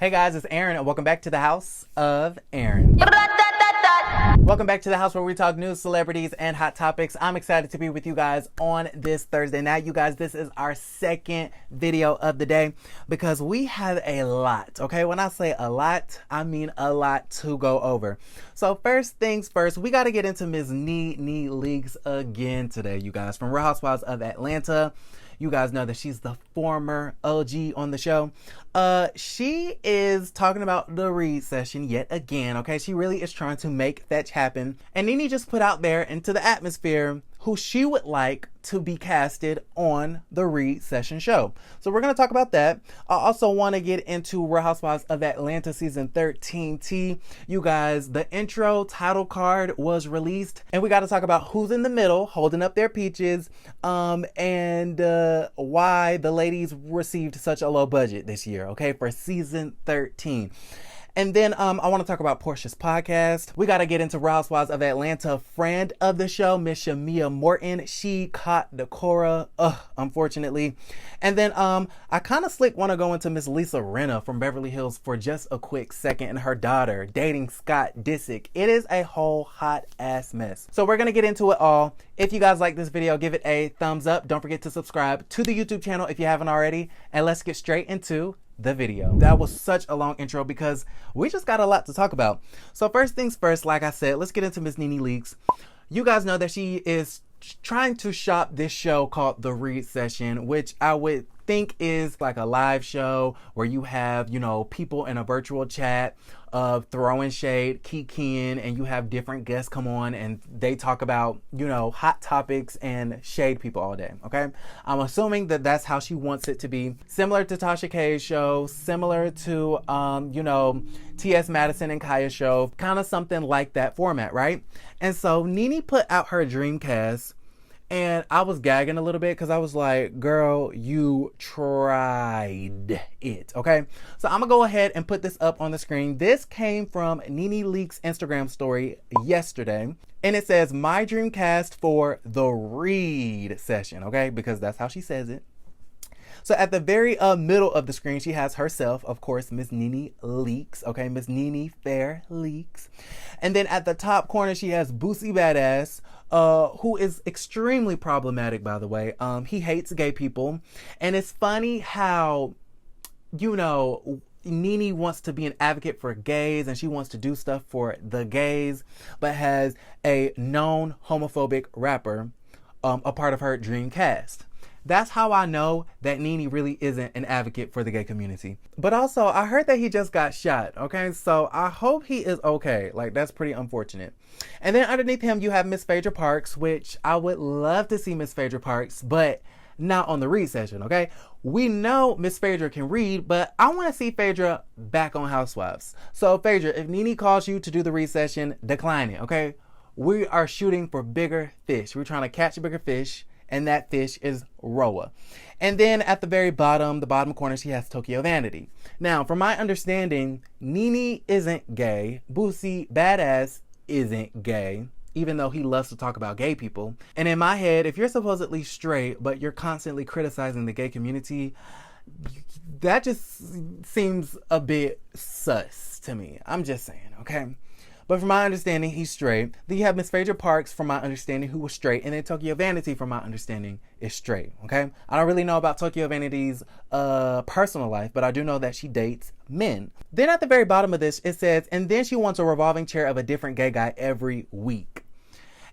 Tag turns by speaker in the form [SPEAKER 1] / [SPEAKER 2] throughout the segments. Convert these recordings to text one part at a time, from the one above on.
[SPEAKER 1] Hey guys, it's Aaron and welcome back to the house of Aaron. Welcome back to the house where we talk news, celebrities, and hot topics. I'm excited to be with you guys on this Thursday night. You guys, this is our second video of the day because we have a lot, okay? When I say a lot, I mean a lot to go over. So first things first, we got to get into Miss Nene Leakes again today, you guys, from Real Housewives of Atlanta. You guys know that she's the former OG on the show. She is talking about the Read session yet again, okay? She really is trying to make that happen. And Nene just put out there into the atmosphere who she would like to be casted on the Read session show. So we're going to talk about that. I also want to get into Real Housewives of Atlanta season 13 T. You guys, the intro title card was released and we got to talk about who's in the middle holding up their peaches and why the ladies received such a low budget this year, okay, for season 13. And then I want to talk about Porsha's podcast. We got to get into Real Housewives of Atlanta friend of the show, Miss Shamea Morton. She caught the Cora, unfortunately. And then I kind of slick want to go into Miss Lisa Rinna from Beverly Hills for just a quick second, and her daughter dating Scott Disick. It is a whole hot ass mess. So we're going to get into it all. If you guys like this video, give it a thumbs up. Don't forget to subscribe to the YouTube channel if you haven't already. And let's get straight into the video. That was such a long intro because we just got a lot to talk about. So first things first, like I said, let's get into Miss Nene Leakes. You guys know that she is trying to shop this show called The Read Session, which I would think is like a live show where you have, you know, people in a virtual chat of throwing shade, kikiing, and you have different guests come on and they talk about, you know, hot topics and shade people all day, okay? I'm assuming that that's how she wants it to be. Similar to Tasha K's show, similar to, you know, T.S. Madison and Kaya's show, kind of something like that format, right? And so Nene put out her Dreamcast. And I was gagging a little bit because I was like, girl, you tried it, okay? So I'm going to go ahead and put this up on the screen. This came from Nene Leakes' Instagram story yesterday. And it says, my Dreamcast for the Read session, okay? Because that's how she says it. So at the very middle of the screen, she has herself, of course, Miss Nene Leakes, okay? Miss Nene Fair Leakes. And then at the top corner, she has Boosie Badass, who is extremely problematic, by the way. He hates gay people. And it's funny how, you know, Nene wants to be an advocate for gays and she wants to do stuff for the gays, but has a known homophobic rapper a part of her dream cast. That's how I know that Nene really isn't an advocate for the gay community. But also, I heard that he just got shot, okay? So I hope he is okay. Like, that's pretty unfortunate. And then underneath him, you have Miss Phaedra Parks, which I would love to see Miss Phaedra Parks, but not on the Read session, okay? We know Miss Phaedra can read, but I want to see Phaedra back on Housewives. So Phaedra, if Nene calls you to do the Read session, decline it, okay? We are shooting for bigger fish. We're trying to catch a bigger fish. And that fish is RHOA. And then at the very bottom, the bottom corner, she has Tokyo Vanity. Now, from my understanding, Nene isn't gay. Boosie Badass isn't gay, even though he loves to talk about gay people. And in my head, if you're supposedly straight, but you're constantly criticizing the gay community, that just seems a bit sus to me. I'm just saying, okay? But from my understanding, he's straight. Then you have Miss Phaedra Parks, from my understanding, who was straight. And then Tokyo Vanity, from my understanding, is straight, okay? I don't really know about Tokyo Vanity's personal life, but I do know that she dates men. Then at the very bottom of this, it says, and then she wants a revolving chair of a different gay guy every week.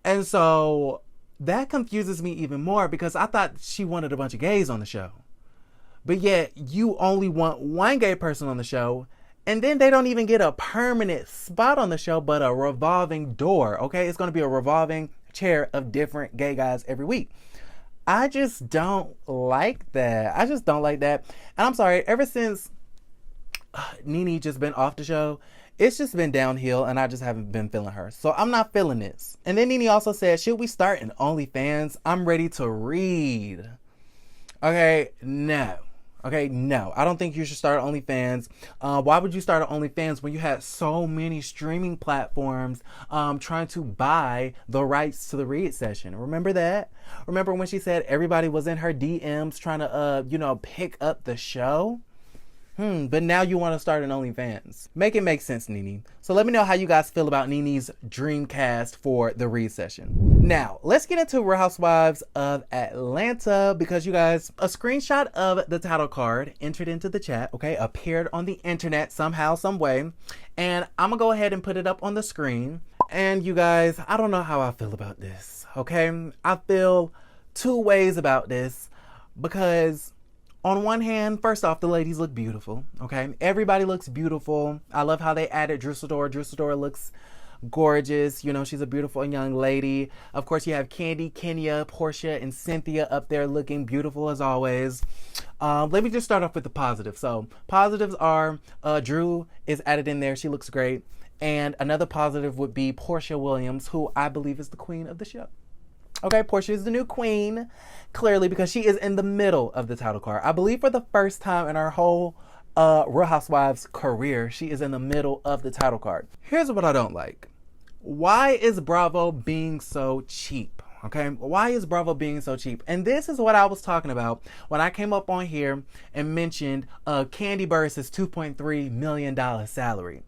[SPEAKER 1] And so that confuses me even more because I thought she wanted a bunch of gays on the show. But yet you only want one gay person on the show. And then they don't even get a permanent spot on the show, but a revolving door, okay? It's going to be a revolving chair of different gay guys every week. I just don't like that. I just don't like that. And I'm sorry, ever since Nene just been off the show, it's just been downhill and I just haven't been feeling her. So I'm not feeling this. And then Nene also said, should we start an OnlyFans? I'm ready to read. Okay, no. Okay, no, I don't think you should start OnlyFans. Why would you start an OnlyFans when you had so many streaming platforms trying to buy the rights to the Read session? Remember that? Remember when she said everybody was in her DMs trying to, pick up the show? But now you want to start an OnlyFans. Make it make sense, Nene. So let me know how you guys feel about Nene's dream cast for the Read session. Now, let's get into Real Housewives of Atlanta, because you guys, a screenshot of the title card entered into the chat, okay, appeared on the internet somehow, some way. And I'm gonna go ahead and put it up on the screen. And you guys, I don't know how I feel about this, okay? I feel two ways about this, because on one hand, first off, the ladies look beautiful, okay? Everybody looks beautiful. I love how they added Drusildor. Drusildor looks gorgeous. You know, she's a beautiful young lady. Of course, you have Kandi, Kenya, Porsha, and Cynthia up there looking beautiful as always. Let me just start off with the positives. So, positives are Drew is added in there. She looks great. And another positive would be Porsha Williams, who I believe is the queen of the show. Okay, Porsha is the new queen, clearly, because she is in the middle of the title card. I believe for the first time in her whole Real Housewives career, she is in the middle of the title card. Here's what I don't like. Why is Bravo being so cheap? Okay, why is Bravo being so cheap? And this is what I was talking about when I came up on here and mentioned Kandi Burruss's $2.3 million salary.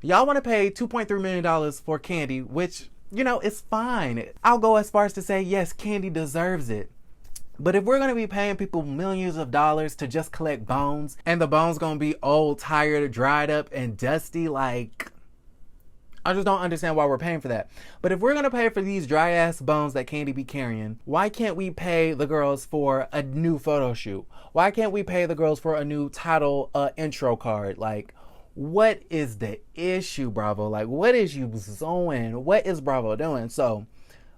[SPEAKER 1] Y'all want to pay $2.3 million for Kandi, which, you know, it's fine. I'll go as far as to say, yes, Kandi deserves it. But if we're going to be paying people millions of dollars to just collect bones, and the bones going to be old, tired, dried up, and dusty, like, I just don't understand why we're paying for that. But if we're going to pay for these dry ass bones that Kandi be carrying, why can't we pay the girls for a new photo shoot? Why can't we pay the girls for a new title intro card? Like, what is the issue, Bravo? Like, what is you doing? What is Bravo doing? So,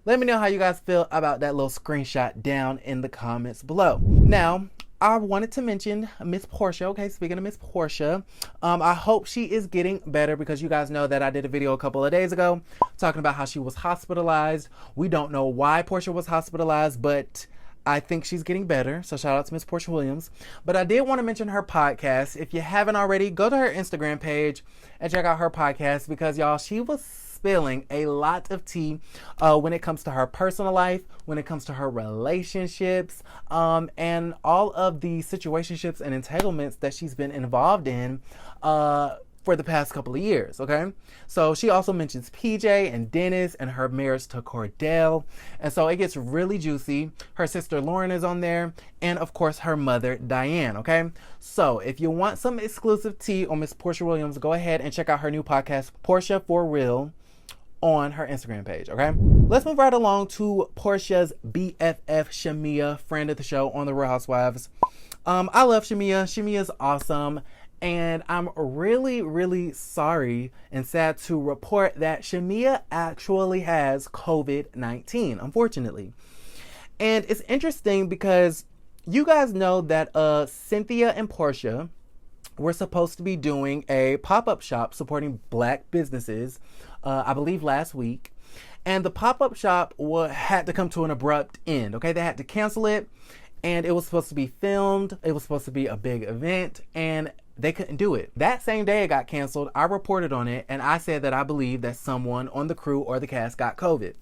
[SPEAKER 1] let me know how you guys feel about that little screenshot down in the comments below. Now, I wanted to mention Miss Porsha. Okay, speaking of Miss Porsha, I hope she is getting better, because you guys know that I did a video a couple of days ago talking about how she was hospitalized. We don't know why Porsha was hospitalized, but I think she's getting better. So shout out to Miss Porsha Williams. But I did want to mention her podcast. If you haven't already, go to her Instagram page and check out her podcast, because y'all, she was spilling a lot of tea when it comes to her personal life, when it comes to her relationships, and all of the situationships and entanglements that she's been involved in for the past couple of years, okay? So she also mentions PJ and Dennis and her marriage to Cordell. And so it gets really juicy. Her sister Lauren is on there. And of course, her mother, Diane, okay? So if you want some exclusive tea on Miss Porsha Williams, go ahead and check out her new podcast, Porsha for Real, on her Instagram page, okay? Let's move right along to Porsha's BFF, Shamea, friend of the show on The Real Housewives. I love Shamea. Shamea's awesome. And I'm really, really sorry and sad to report that Shamea actually has COVID-19, unfortunately. And it's interesting because you guys know that Cynthia and Porsha were supposed to be doing a pop-up shop supporting Black businesses, I believe last week. And the pop-up shop had to come to an abrupt end, okay? They had to cancel it, and it was supposed to be filmed. It was supposed to be a big event, and they couldn't do it. That same day it got canceled, I reported on it, and I said that I believe that someone on the crew or the cast got COVID.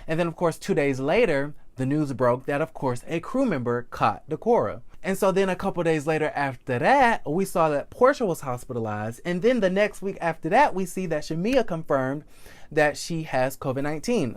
[SPEAKER 1] And then, of course, 2 days later, the news broke that, of course, a crew member caught the Cora. And so then a couple days later after that, we saw that Porsha was hospitalized. And then the next week after that, we see that Shamea confirmed that she has COVID-19.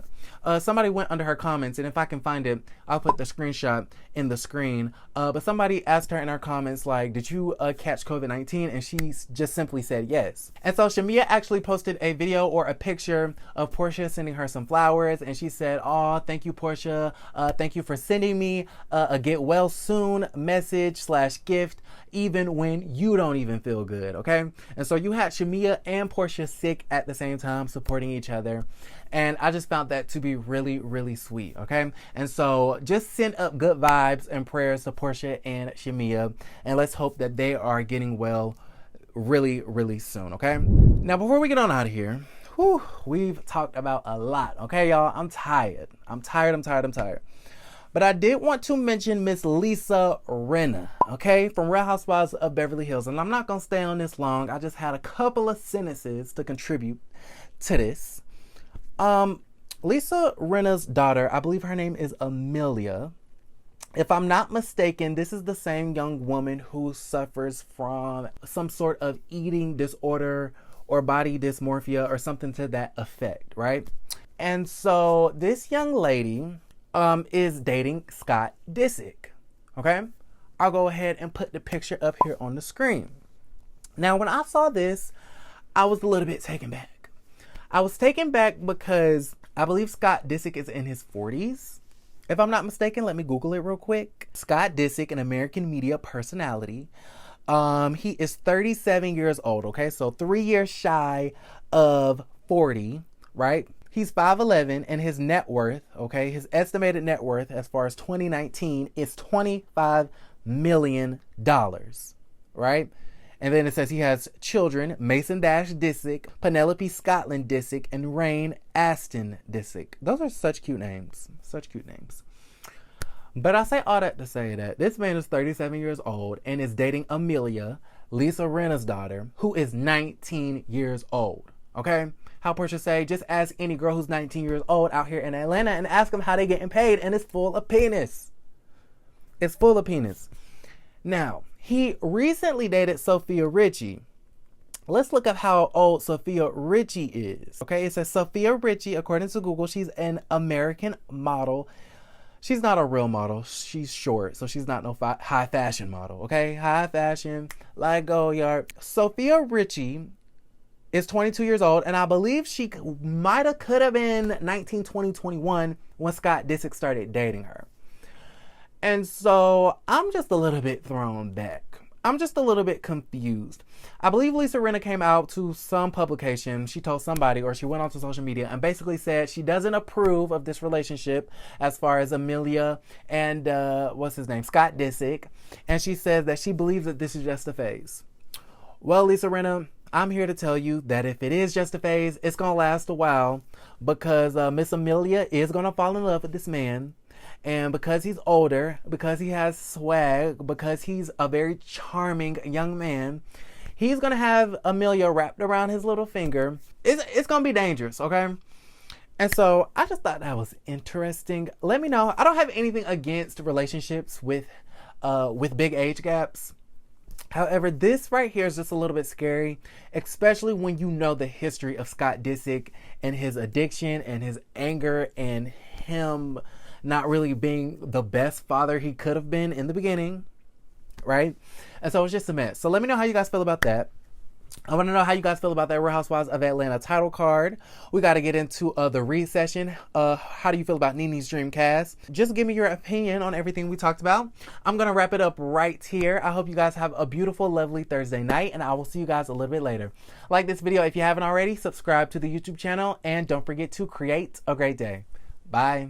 [SPEAKER 1] Somebody went under her comments, and if I can find it, I'll put the screenshot in the screen. But somebody asked her in her comments, like, did you catch COVID-19? And she just simply said yes. And so Shamea actually posted a video or a picture of Porsha sending her some flowers. And she said, "Oh, thank you, Porsha. Thank you for sending me a get well soon message/gift, even when you don't even feel good," okay? And so you had Shamea and Porsha sick at the same time, supporting each other. And I just found that to be really, really sweet, okay? And so just send up good vibes and prayers to Porsha and Shamea, and let's hope that they are getting well really, really soon, okay? Now, before we get on out of here, we've talked about a lot, okay, y'all? I'm tired. But I did want to mention Miss Lisa Rinna, okay, from Real Housewives of Beverly Hills. And I'm not going to stay on this long. I just had a couple of sentences to contribute to this. Lisa Rinna's daughter, I believe her name is Amelia, If I'm not mistaken, this is the same young woman who suffers from some sort of eating disorder or body dysmorphia or something to that effect, right? And so this young lady is dating Scott Disick, okay? I'll go ahead and put the picture up here on the screen. Now, when I saw this, I was a little bit taken back. I was taken back because I believe Scott Disick is in his 40s. If I'm not mistaken, let me Google it real quick. Scott Disick, an American media personality. He is 37 years old, okay? So 3 years shy of 40, right? He's 5'11", and his net worth, okay, his estimated net worth as far as 2019 is $25 million, right? And then it says he has children, Mason Dash Disick, Penelope Scotland Disick, and Rain Aston Disick. Those are such cute names. Such cute names. But I say all that to say that this man is 37 years old and is dating Amelia, Lisa Rinna's daughter, who is 19 years old. Okay? How Porsha say, just ask any girl who's 19 years old out here in Atlanta and ask them how they getting paid, and it's full of penis. It's full of penis. Now, he recently dated Sophia Richie. Let's look up how old Sophia Richie is. Okay, it says Sophia Richie, according to Google, she's an American model. She's not a real model. She's short, so she's not no high fashion model. Okay, high fashion, like Goyard. Sophia Richie is 22 years old, and I believe she could have been 19, 20, 21 when Scott Disick started dating her. And so I'm just a little bit thrown back. I'm just a little bit confused. I believe Lisa Rinna came out to some publication. She told somebody, or she went onto social media and basically said she doesn't approve of this relationship as far as Amelia and Scott Disick. And she says that she believes that this is just a phase. Well, Lisa Rinna, I'm here to tell you that if it is just a phase, it's going to last a while, because Miss Amelia is going to fall in love with this man. And because he's older, because he has swag, because he's a very charming young man, he's going to have Amelia wrapped around his little finger. It's going to be dangerous, okay? And so I just thought that was interesting. Let me know. I don't have anything against relationships with big age gaps. However, this right here is just a little bit scary, especially when you know the history of Scott Disick and his addiction and his anger and him not really being the best father he could have been in the beginning, right? And so it's just a mess. So let me know how you guys feel about that. I want to know how you guys feel about that Real Housewives of Atlanta title card. We got to get into the recession. How do you feel about Nene's Dream Cast? Just give me your opinion on everything we talked about. I'm going to wrap it up right here. I hope you guys have a beautiful, lovely Thursday night, and I will see you guys a little bit later. Like this video if you haven't already, subscribe to the YouTube channel, and don't forget to create a great day. Bye.